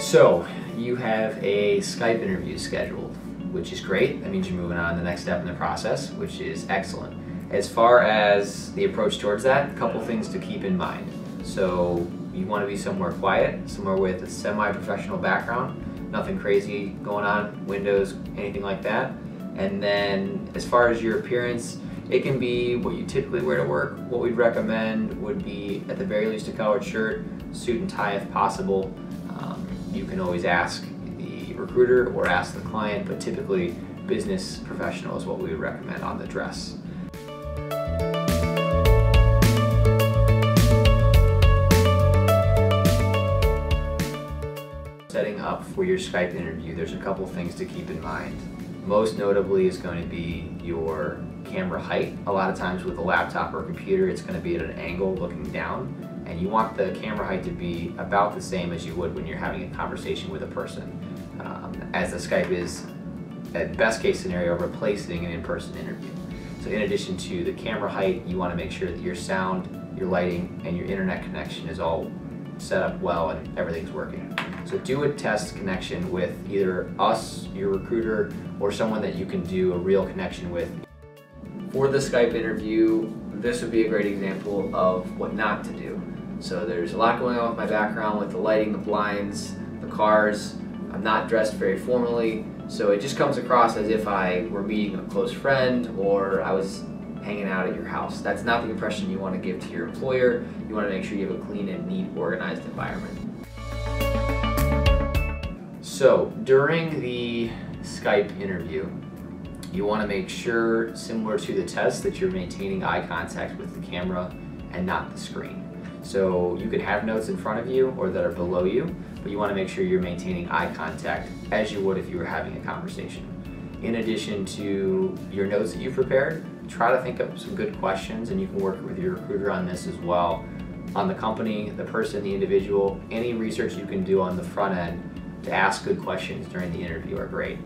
So you have a Skype interview scheduled, which is great. That means you're moving on to the next step in the process, which is excellent. As far as the approach towards that, a couple things to keep in mind. So you want to be somewhere quiet, somewhere with a semi-professional background, nothing crazy going on, windows, anything like that. And then as far as your appearance, it can be what you typically wear to work. What we'd recommend would be at the very least a collared shirt, suit and tie if possible. You can always ask the recruiter or ask the client, but typically business professional is what we would recommend on the dress. Setting up for your Skype interview, there's a couple things to keep in mind. Most notably is going to be your camera height. A lot of times with a laptop or computer, it's going to be at an angle looking down, and you want the camera height to be about the same as you would when you're having a conversation with a person, as the Skype is, at best case scenario, replacing an in-person interview. So in addition to the camera height, you want to make sure that your sound, your lighting, and your internet connection is all set up well and everything's working. So do a test connection with either us, your recruiter, or someone that you can do a real connection with. For the Skype interview, this would be a great example of what not to do. So there's a lot going on with my background with the lighting, the blinds, the cars. I'm not dressed very formally, so it just comes across as if I were meeting a close friend or I was hanging out at your house. That's not the impression you want to give to your employer. You want to make sure you have a clean and neat, organized environment. So during the Skype interview, you want to make sure, similar to the test, that you're maintaining eye contact with the camera and not the screen. So you can have notes in front of you or that are below you, but you want to make sure you're maintaining eye contact as you would if you were having a conversation. In addition to your notes that you've prepared, try to think of some good questions, and you can work with your recruiter on this as well. On the company, the person, the individual, any research you can do on the front end to ask good questions during the interview are great.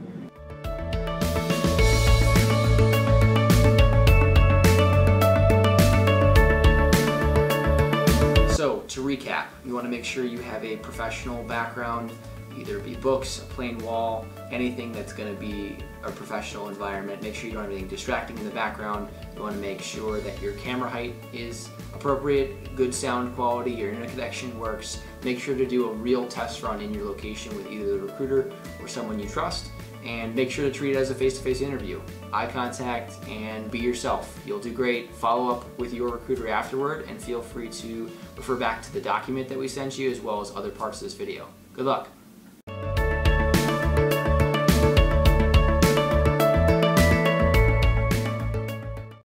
So to recap, you want to make sure you have a professional background, either be books, a plain wall, anything that's going to be a professional environment. Make sure you don't have anything distracting in the background. You want to make sure that your camera height is appropriate, good sound quality, your internet connection works. Make sure to do a real test run in your location with either the recruiter or someone you trust, and make sure to treat it as a face-to-face interview. Eye contact and be yourself. You'll do great. Follow up with your recruiter afterward, and feel free to refer back to the document that we sent you as well as other parts of this video. Good luck.